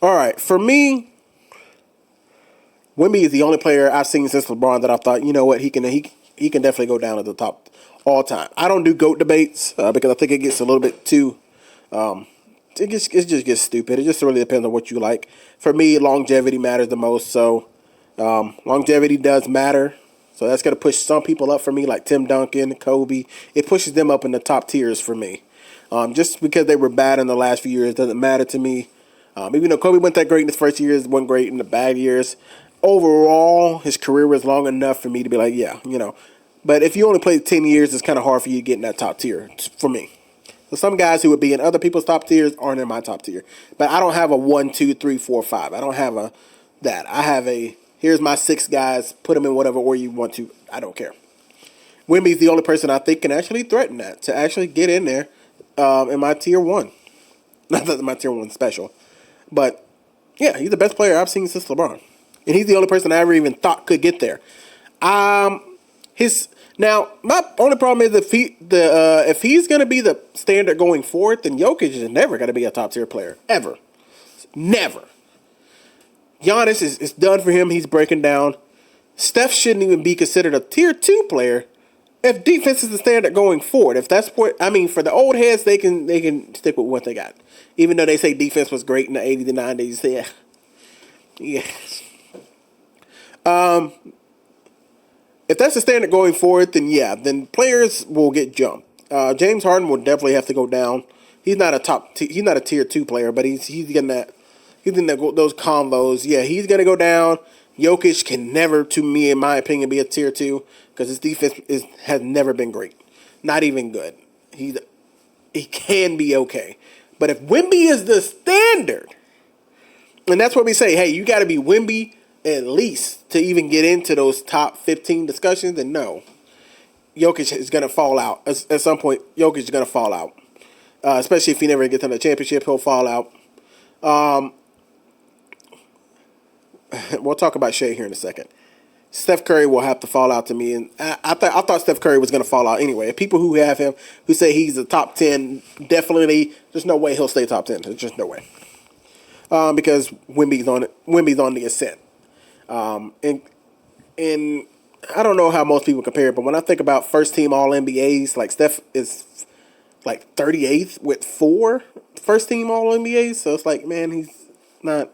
All right, for me, Wemby is the only player I've seen since LeBron that I thought, you know what, he can definitely go down at the top all time. I don't do GOAT debates because I think it gets a little bit too it just gets stupid. It just really depends on what you like. For me, longevity matters the most. So longevity does matter. So that's going to push some people up for me, like Tim Duncan, Kobe. It pushes them up in the top tiers for me. Just because they were bad in the last few years doesn't matter to me. Even though Kobe went that great in his first years, wasn't great in the bad years. Overall, his career was long enough for me to be like, yeah, you know. But if you only played 10 years, it's kind of hard for you to get in that top tier for me. So some guys who would be in other people's top tiers aren't in my top tier. But I don't have a 1, 2, 3, 4, 5. I don't have a that. I have a here's my 6 guys. Put them in whatever order you want to. I don't care. Wemby's the only person I think can actually threaten that to actually get in there in my tier 1. Not that my tier 1 special, but yeah, he's the best player I've seen since LeBron, and he's the only person I ever even thought could get there. His Now my only problem is if he's going to be the standard going forward, then Jokic is never going to be a top tier player ever, never. Giannis is done for him. He's breaking down. Steph shouldn't even be considered a tier 2 player if defense is the standard going forward. If that's what I mean, for the old heads, they can stick with what they got, even though they say defense was great in the '80s and '90s. Yeah, yeah. If that's the standard going forward, then yeah, then players will get jumped. James Harden will definitely have to go down. He's not a he's not a tier 2 player, but he's getting that. He's in those combos. Yeah, he's gonna go down. Jokic can never, to me, in my opinion, be a tier 2 because his defense has never been great, not even good. He can be okay, but if Wemby is the standard, and that's what we say, hey, you got to be Wemby at least to even get into those top 15 discussions, then no. Jokic is going to fall out. At some point, Jokic is going to fall out. Especially if he never gets on the championship, he'll fall out. We'll talk about Shea here in a second. Steph Curry will have to fall out to me, and I thought Steph Curry was going to fall out anyway. People who have him, who say he's a top 10, definitely, there's no way he'll stay top 10. There's just no way. Because Wemby's on the ascent. And I don't know how most people compare it, but when I think about first team All NBAs, like Steph is like 38th with 4 first team All NBAs. So it's like, man, he's not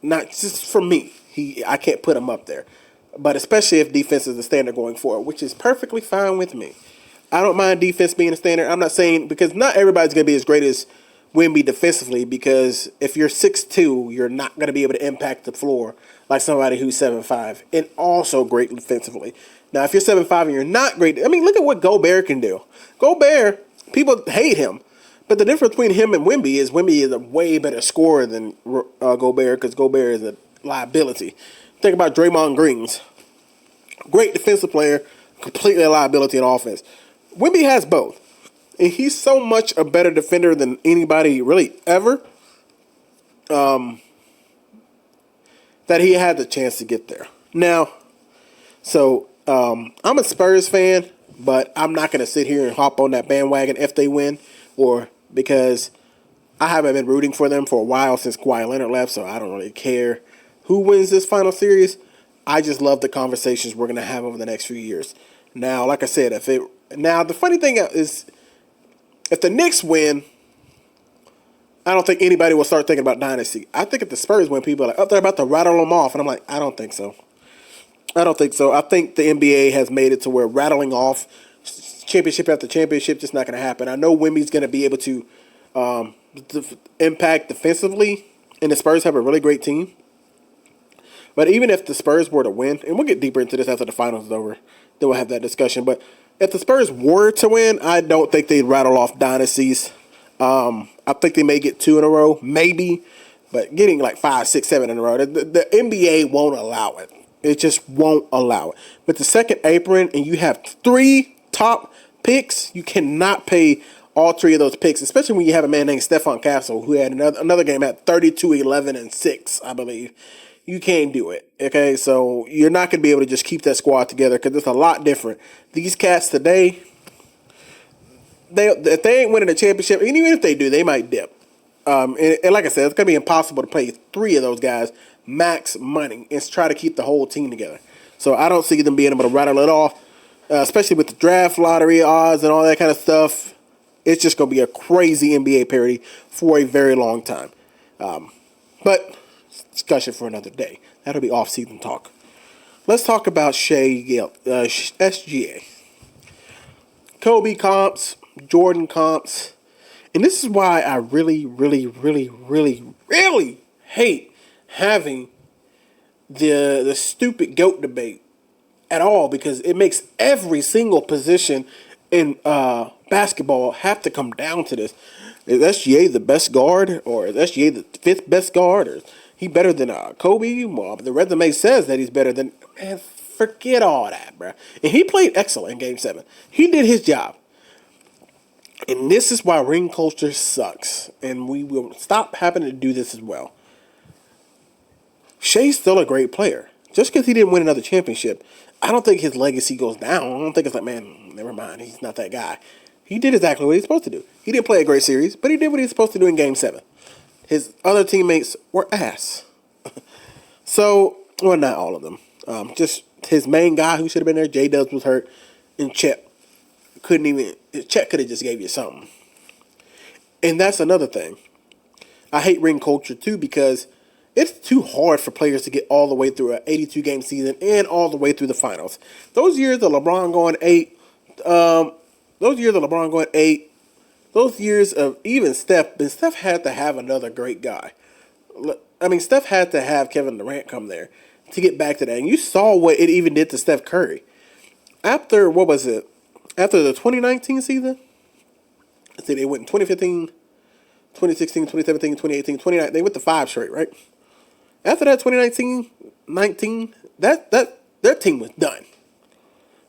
just for me. I can't put him up there. But especially if defense is the standard going forward, which is perfectly fine with me. I don't mind defense being a standard. I'm not saying, because not everybody's going to be as great as Wemby defensively, because if you're 6'2", you're not going to be able to impact the floor like somebody who's 7'5", and also great defensively. Now, if you're 7'5" and you're not great, I mean, look at what Gobert can do. Gobert, people hate him, but the difference between him and Wemby is a way better scorer than Gobert, because Gobert is a liability. Think about Draymond Green's great defensive player, completely a liability in offense. Wemby has both. And he's so much a better defender than anybody really ever, that he had the chance to get there. Now, so I'm a Spurs fan, but I'm not going to sit here and hop on that bandwagon if they win, or because I haven't been rooting for them for a while since Kawhi Leonard left, so I don't really care who wins this final series. I just love the conversations we're going to have over the next few years. Now, like I said, the funny thing is, if the Knicks win, I don't think anybody will start thinking about dynasty. I think if the Spurs win, people are like, oh, they're about to rattle them off. And I'm like, I don't think so. I think the NBA has made it to where rattling off championship after championship just not going to happen. I know Wemby's going to be able to impact defensively, and the Spurs have a really great team. But even if the Spurs were to win, and we'll get deeper into this after the finals is over, then we'll have that discussion. But if the Spurs were to win, I don't think they'd rattle off dynasties. I think they may get 2 in a row, maybe, but getting like 5, 6, 7 in a row, the NBA won't allow it. It just won't allow it. But the second apron, and you have 3 top picks, you cannot pay all 3 of those picks, especially when you have a man named Stephon Castle who had another game at 32, 11, and 6, I believe. You can't do it, okay? So you're not going to be able to just keep that squad together because it's a lot different. These cats today, if they ain't winning a championship, and even if they do, they might dip. And like I said, it's going to be impossible to pay three of those guys max money and try to keep the whole team together. So I don't see them being able to rattle it off, especially with the draft lottery odds and all that kind of stuff. It's just going to be a crazy NBA parity for a very long time. But discussion for another day. That'll be off-season talk. Let's talk about SGA. Kobe comps, Jordan comps. And this is why I really, really, really, really, really hate having the stupid GOAT debate at all, because it makes every single position in basketball have to come down to this. Is SGA the best guard, or is SGA the fifth best guard, or is he better than Kobe? Well, the resume says that he's better than. Man, forget all that, bro. And he played excellent in Game 7. He did his job. And this is why ring culture sucks. And we will stop having to do this as well. Shea's still a great player. Just because he didn't win another championship, I don't think his legacy goes down. I don't think it's like, man, never mind, he's not that guy. He did exactly what he's supposed to do. He didn't play a great series, but he did what he was supposed to do in Game 7. His other teammates were ass. So, well, not all of them. Just his main guy who should have been there, J-Dubs, was hurt, and Chet could have just gave you something. And that's another thing. I hate ring culture too, because it's too hard for players to get all the way through an 82-game season and all the way through the finals. Those years of LeBron going 8, those years of even Steph, and Steph had to have another great guy. I mean, Steph had to have Kevin Durant come there to get back to that. And you saw what it even did to Steph Curry. After, what was it? After the 2019 season, I think they went in 2015, 2016, 2017, 2018, 2019. They went to 5 straight, right? After that 2019, their team was done.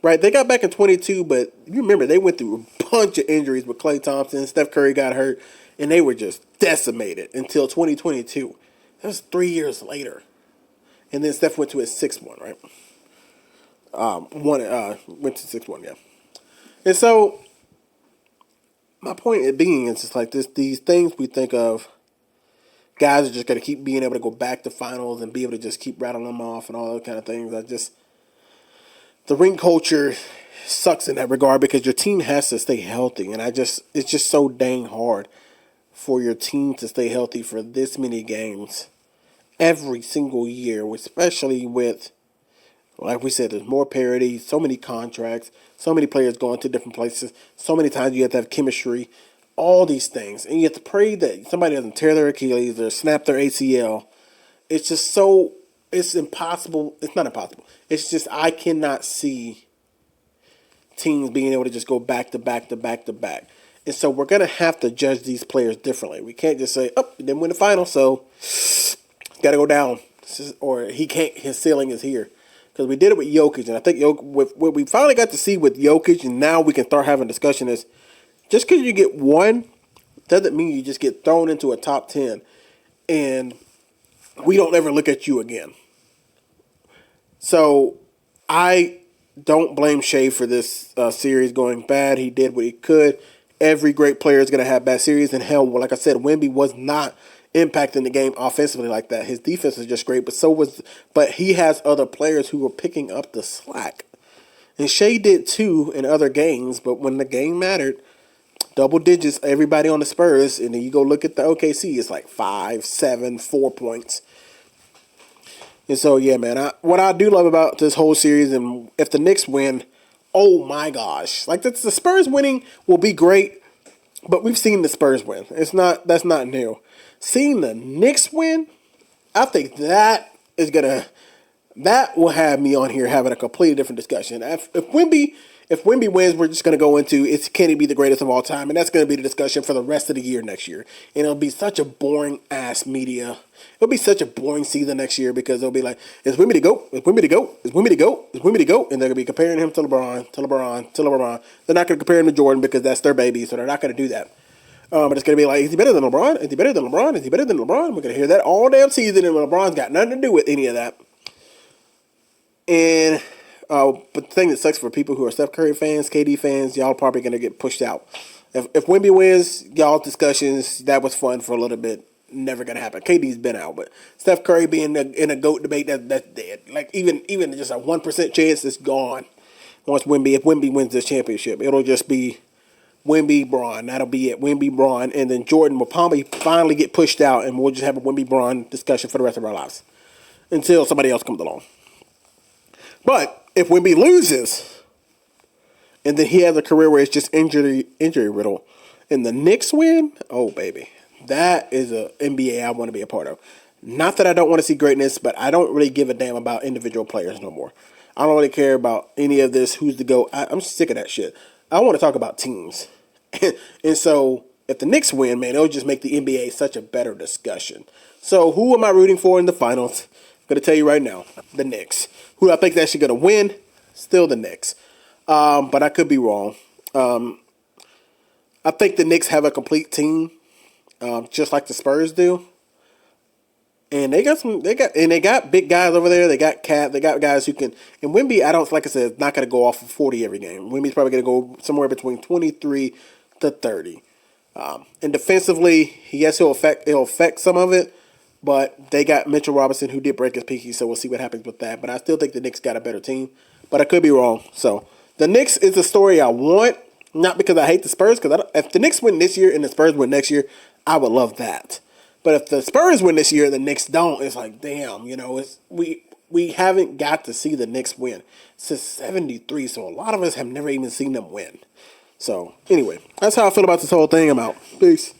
Right? They got back in 22, but you remember they went through a bunch of injuries with Klay Thompson. Steph Curry got hurt, and they were just decimated until 2022. That was 3 years later. And then Steph went to his 6th one, right? Went to 6-1, yeah. And so, my point being is just like this: these things we think of, guys are just going to keep being able to go back to finals and be able to just keep rattling them off and all those kind of things. The ring culture sucks in that regard, because your team has to stay healthy, and it's just so dang hard for your team to stay healthy for this many games every single year, especially with, like we said, there's more parity, so many contracts, so many players going to different places, so many times you have to have chemistry, all these things. And you have to pray that somebody doesn't tear their Achilles or snap their ACL. It's just so, it's impossible. It's not impossible. It's just, I cannot see teams being able to just go back to back to back to back. And so we're going to have to judge these players differently. We can't just say, oh, he didn't win the final, so got to go down. Or he can't, his ceiling is here. Because we did it with Jokic, and I think what we finally got to see with Jokic, and now we can start having a discussion, is just because you get one doesn't mean you just get thrown into a top 10 and we don't ever look at you again. So I don't blame Shea for this series going bad. He did what he could. Every great player is going to have bad series, and hell, like I said, Wemby was not impacting the game offensively like that. His defense is just great, but he has other players who were picking up the slack. And Shea did too in other games, but when the game mattered, double digits, everybody on the Spurs, and then you go look at the OKC, it's like 5, 7, 4 points. And so, yeah, man, what I do love about this whole series, and if the Knicks win, oh my gosh. Like, the Spurs winning will be great, but we've seen the Spurs win. That's not new. Seeing the Knicks win, I think that will have me on here having a completely different discussion. If Wemby wins, we're just going to go into, can he be the greatest of all time? And that's going to be the discussion for the rest of the year next year. And it'll be such a boring ass media. It'll be such a boring season next year, because they'll be like, is Wemby to go? Is Wemby to go? Is Wemby to go? Is Wemby to go? And they're going to be comparing him to LeBron. They're not going to compare him to Jordan because that's their baby, so they're not going to do that. But it's going to be like, is he better than LeBron? Is he better than LeBron? Is he better than LeBron? We're going to hear that all damn season, and LeBron's got nothing to do with any of that. And but the thing that sucks for people who are Steph Curry fans, KD fans, y'all probably going to get pushed out If Wemby wins, y'all discussions, that was fun for a little bit. Never gonna happen. KD's been out, but Steph Curry being in a GOAT debate, that's dead. Like even just a 1% chance, it's gone. Once if Wemby wins this championship, it'll just be Wemby, Braun. That'll be it. Wemby, Braun, and then Jordan will probably finally get pushed out, and we'll just have a Wemby, Braun discussion for the rest of our lives until somebody else comes along. But if Wemby loses, and then he has a career where it's just injury riddle, and the Knicks win, oh baby, that is a NBA I want to be a part of. Not that I don't want to see greatness, but I don't really give a damn about individual players no more. I don't really care about any of this. Who's the GOAT? I'm sick of that shit. I want to talk about teams. And so if the Knicks win, man, it'll just make the NBA such a better discussion. So who am I rooting for in the finals? I'm going to tell you right now, the Knicks. Who I think that should going to win? Still the Knicks. But I could be wrong. I think the Knicks have a complete team, just like the Spurs do. And they got big guys over there. They got guys who can. And Wemby, like I said, not going to go off for 40 every game. Wemby's probably going to go somewhere between 23 to 30. And defensively, yes, he'll affect some of it. But they got Mitchell Robinson, who did break his pinky, so we'll see what happens with that. But I still think the Knicks got a better team. But I could be wrong. So the Knicks is the story I want, not because I hate the Spurs. Because if the Knicks win this year and the Spurs win next year, I would love that. But if the Spurs win this year and the Knicks don't, it's like, damn, we haven't got to see the Knicks win since '73. So a lot of us have never even seen them win. So anyway, that's how I feel about this whole thing. I'm out. Peace.